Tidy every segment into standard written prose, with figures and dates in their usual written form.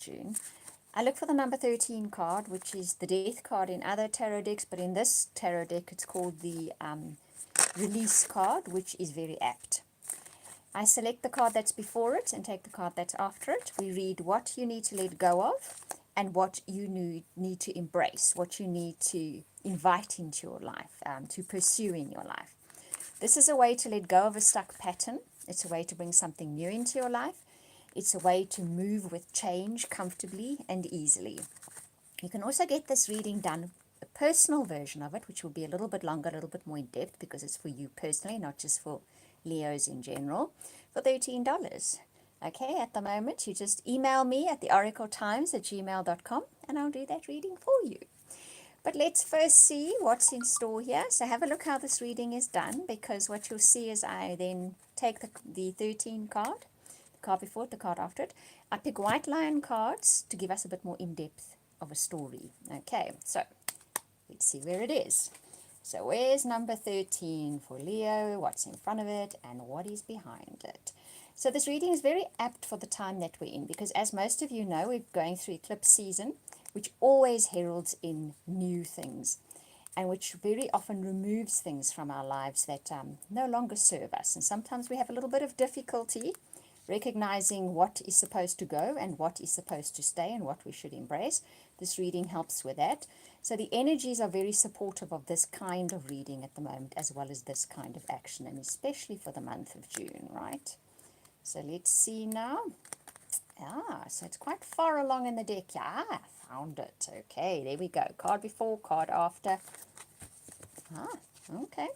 June. I look for the number 13 card, which is the death card in other tarot decks, but in this tarot deck it's called the release card, which is very apt. I select the card that's before it and take the card that's after it. We read what you need to let go of and what you need to embrace, what you need to invite into your life, to pursue in your life. This is a way to let go of a stuck pattern. It's a way to bring something new into your life. It's a way to move with change comfortably and easily. You can also get this reading done, a personal version of it, which will be a little bit longer, a little bit more in depth, because it's for you personally, not just for Leos in general, for $13. Okay, at the moment, you just email me at theoracletimes@gmail.com and I'll do that reading for you. But let's first see what's in store here. So have a look how this reading is done, because what you'll see is I then take the 13 card, the card before it, the card after it. I pick white lion cards to give us a bit more in-depth of a story. Okay, so let's see where it is. So where's number 13 for Leo? What's in front of it and what is behind it? So this reading is very apt for the time that we're in, because as most of you know, we're going through eclipse season, which always heralds in new things and which very often removes things from our lives that no longer serve us. And sometimes we have a little bit of difficulty recognizing what is supposed to go and what is supposed to stay and what we should embrace. This reading helps with that. So the energies are very supportive of this kind of reading at the moment, as well as this kind of action, and especially for the month of June, right? So let's see now. So it's quite far along in the deck. Yeah, I found it. Okay, there we go. Card before, card after. Okay.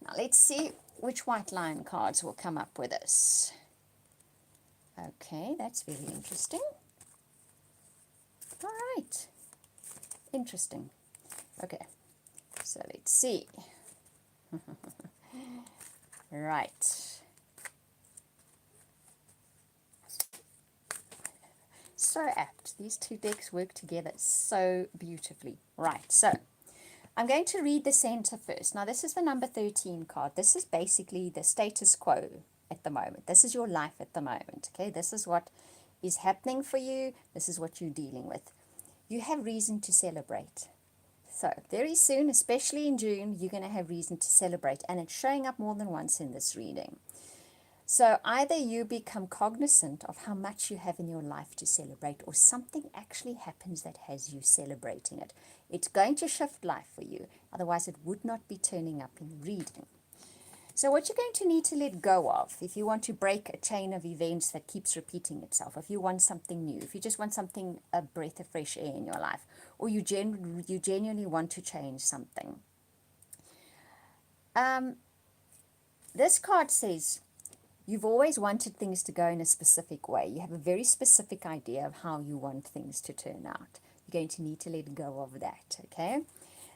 Now let's see which white lion cards will come up with us. Okay, that's very interesting. All right. Interesting. Okay, so let's see. Right. So apt. These two decks work together so beautifully. Right, so I'm going to read the center first. Now, this is the number 13 card. This is basically the status quo at the moment. This is your life at the moment, okay? This is what is happening for you. This is what you're dealing with. You have reason to celebrate. So very soon, especially in June, you're going to have reason to celebrate, and it's showing up more than once in this reading. So either you become cognizant of how much you have in your life to celebrate, or something actually happens that has you celebrating it. It's going to shift life for you. Otherwise, it would not be turning up in the reading. So what you're going to need to let go of, if you want to break a chain of events that keeps repeating itself, if you want something new, if you just want something, a breath of fresh air in your life, or you genuinely want to change something. This card says, you've always wanted things to go in a specific way. You have a very specific idea of how you want things to turn out. You're going to need to let go of that, okay?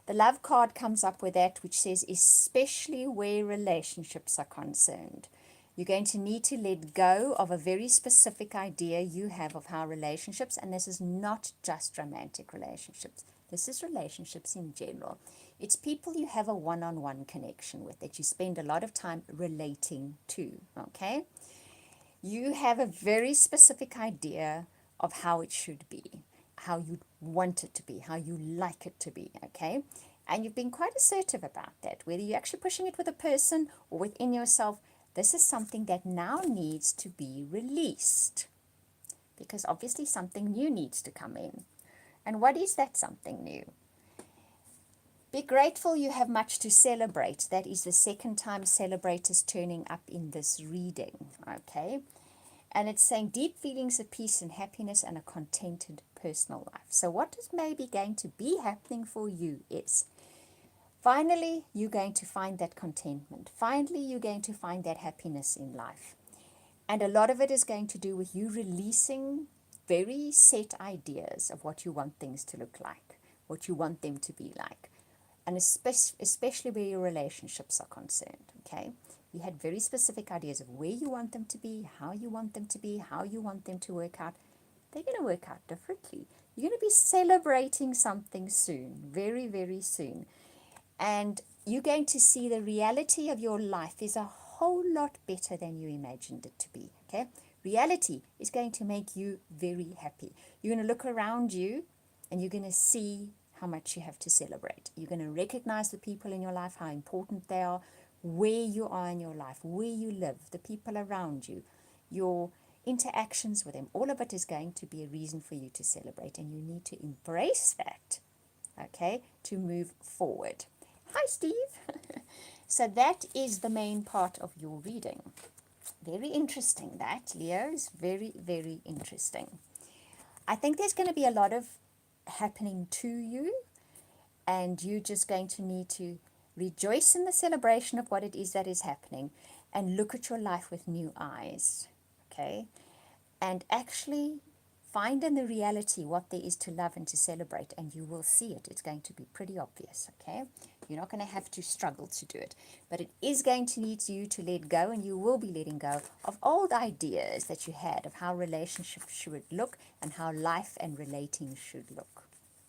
The love card comes up with that, which says, especially where relationships are concerned. You're going to need to let go of a very specific idea you have of how relationships, and this is not just romantic relationships. This is relationships in general. It's people you have a one-on-one connection with, that you spend a lot of time relating to, okay? You have a very specific idea of how it should be, how you want it to be, how you like it to be, okay? And you've been quite assertive about that, whether you're actually pushing it with a person or within yourself. This is something that now needs to be released, because obviously something new needs to come in. And what is that something new? Be grateful you have much to celebrate. That is the second time celebrate is turning up in this reading, okay? And it's saying deep feelings of peace and happiness and a contented personal life. So what is maybe going to be happening for you is, finally, you're going to find that contentment. Finally, you're going to find that happiness in life. And a lot of it is going to do with you releasing very set ideas of what you want things to look like, what you want them to be like. And especially where your relationships are concerned, okay? You had very specific ideas of where you want them to be, how you want them to be, how you want them to work out. They're going to work out differently. You're going to be celebrating something soon, very, very soon. And you're going to see the reality of your life is a whole lot better than you imagined it to be, okay? reality is going to make you very happy. You're going to look around you and you're going to see how much you have to celebrate. You're going to recognize the people in your life, how important they are, where you are in your life, where you live, the people around you, your interactions with them. All of it is going to be a reason for you to celebrate, and you need to embrace that, okay, to move forward. Hi, Steve. So that is the main part of your reading. Very interesting, that, Leos. Very, very interesting. I think there's going to be a lot of happening to you, and you're just going to need to rejoice in the celebration of what it is that is happening and look at your life with new eyes, okay? And actually find in the reality what there is to love and to celebrate, and you will see it. It's going to be pretty obvious, okay? You're not going to have to struggle to do it, but it is going to need you to let go, and you will be letting go of old ideas that you had of how relationships should look and how life and relating should look.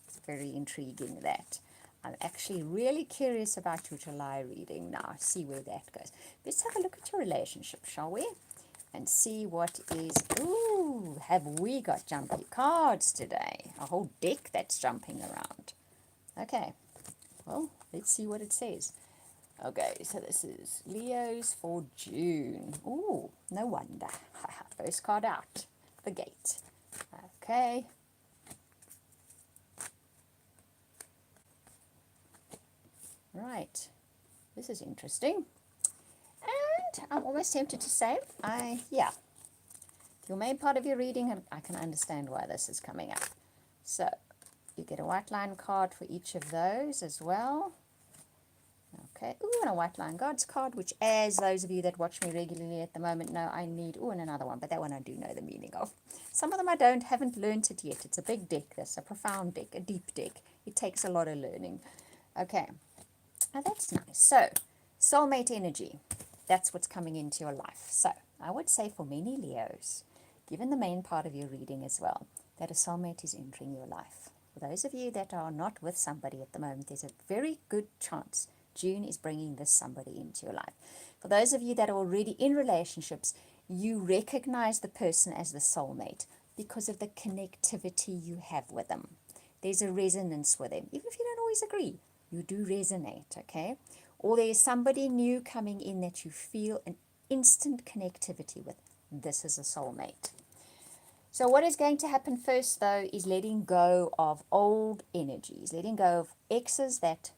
It's very intriguing, that. I'm actually really curious about your July reading now, see where that goes. Let's have a look at your relationship, shall we? And see what is, ooh, have we got jumpy cards today? A whole deck that's jumping around. Okay, well, let's see what it says. Okay, so this is Leo's for June. Ooh, no wonder. First card out, the gate. Okay. Right, this is interesting. And I'm almost tempted to say, yeah, your main part of your reading, and I can understand why this is coming up. So you get a white line card for each of those as well. Okay, ooh, and a white line God's card, which, as those of you that watch me regularly at the moment know, I need, ooh, and another one, but that one I do know the meaning of. Some of them I haven't learnt it yet. It's a big deck, this, a profound deck, a deep deck. It takes a lot of learning. Okay, oh, that's nice. So, soulmate energy, that's what's coming into your life. So, I would say for many Leos, given the main part of your reading as well, that a soulmate is entering your life. For those of you that are not with somebody at the moment, there's a very good chance June is bringing this somebody into your life. For those of you that are already in relationships, you recognize the person as the soulmate because of the connectivity you have with them. There's a resonance with them. Even if you don't always agree, you do resonate, okay? Or there's somebody new coming in that you feel an instant connectivity with. This is a soulmate. So what is going to happen first, though, is letting go of old energies, letting go of exes that,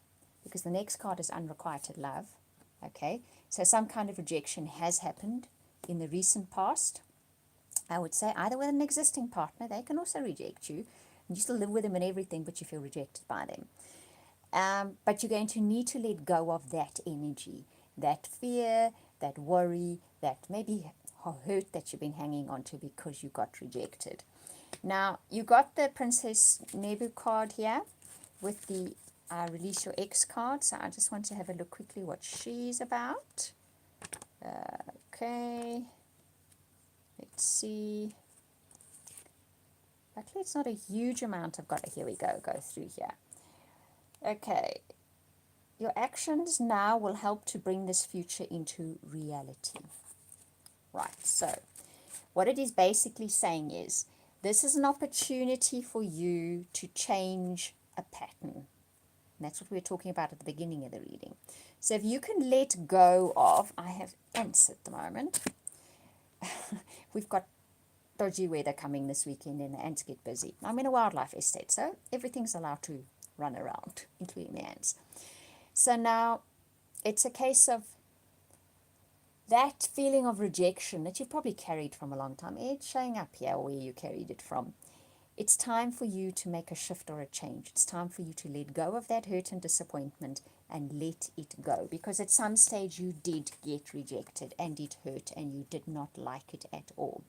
because the next card is unrequited love, okay? So some kind of rejection has happened in the recent past. I would say either with an existing partner, they can also reject you, and you still live with them and everything, but you feel rejected by them. But you're going to need to let go of that energy, that fear, that worry, that maybe hurt that you've been hanging on to because you got rejected. Now, you got the Princess Nebu card here with the Release Your Ex card. So I just want to have a look quickly what she's about. Okay. Let's see. Luckily, it's not a huge amount I've got. Here we go through here. Okay. Your actions now will help to bring this future into reality. Right, so what it is basically saying is, this is an opportunity for you to change a pattern. And that's what we were talking about at the beginning of the reading. So if you can let go of, I have ants at the moment. We've got dodgy weather coming this weekend and the ants get busy. I'm in a wildlife estate, so everything's allowed to run around, including the ants. So now it's a case of that feeling of rejection that you've probably carried from a long time. It's showing up here where you carried it from. It's time for you to make a shift or a change. It's time for you to let go of that hurt and disappointment and let it go. Because at some stage you did get rejected and it hurt and you did not like it at all.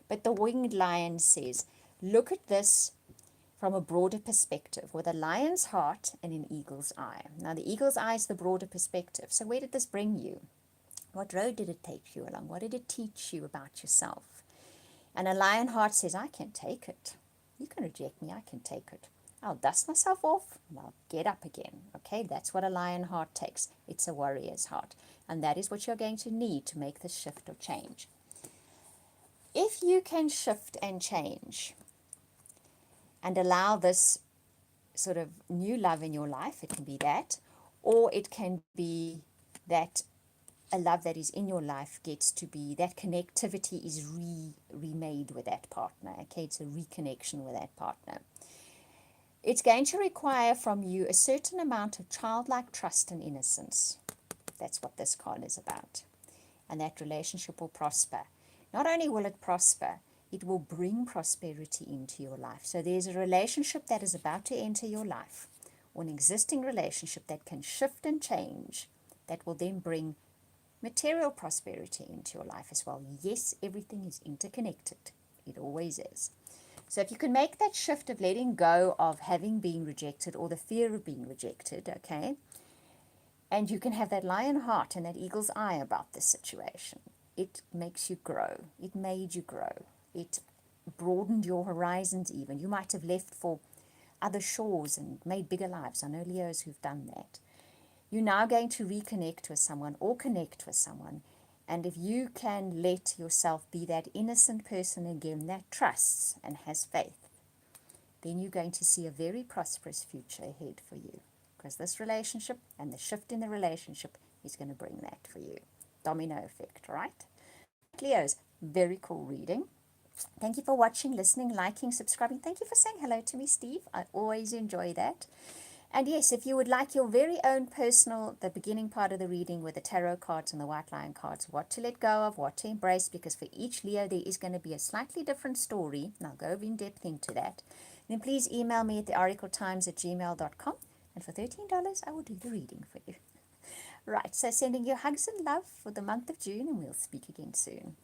But the winged lion says, look at this from a broader perspective, with a lion's heart and an eagle's eye. Now the eagle's eye is the broader perspective. So where did this bring you? What road did it take you along? What did it teach you about yourself? And a lion heart says, I can take it. You can reject me, I can take it. I'll dust myself off and I'll get up again. Okay, that's what a lion heart takes. It's a warrior's heart. And that is what you're going to need to make this shift or change. If you can shift and change and allow this sort of new love in your life, it can be that, or it can be that a love that is in your life gets to be, that connectivity is remade with that partner. Okay, it's a reconnection with that partner. It's going to require from you a certain amount of childlike trust and innocence. That's what this card is about. And that relationship will prosper. Not only will it prosper, it will bring prosperity into your life. So there's a relationship that is about to enter your life, or an existing relationship that can shift and change, that will then bring material prosperity into your life as well. Yes, everything is interconnected. It always is. So if you can make that shift of letting go of having been rejected or the fear of being rejected, okay, and you can have that lion heart and that eagle's eye about this situation, it makes you grow. It made you grow. It broadened your horizons even. You might have left for other shores and made bigger lives. I know Leos who've done that. You're now going to reconnect with someone or connect with someone. And if you can let yourself be that innocent person again that trusts and has faith, then you're going to see a very prosperous future ahead for you. Because this relationship and the shift in the relationship is going to bring that for you. Domino effect, right? Leos, very cool reading. Thank you for watching, listening, liking, subscribing. Thank you for saying hello to me, Steve. I always enjoy that. And yes, if you would like your very own personal, the beginning part of the reading with the tarot cards and the white lion cards, what to let go of, what to embrace, because for each Leo there is going to be a slightly different story, and I'll go in depth into that, then please email me at theoracletimes@gmail.com, and for $13 I will do the reading for you. Right, so sending you hugs and love for the month of June, and we'll speak again soon.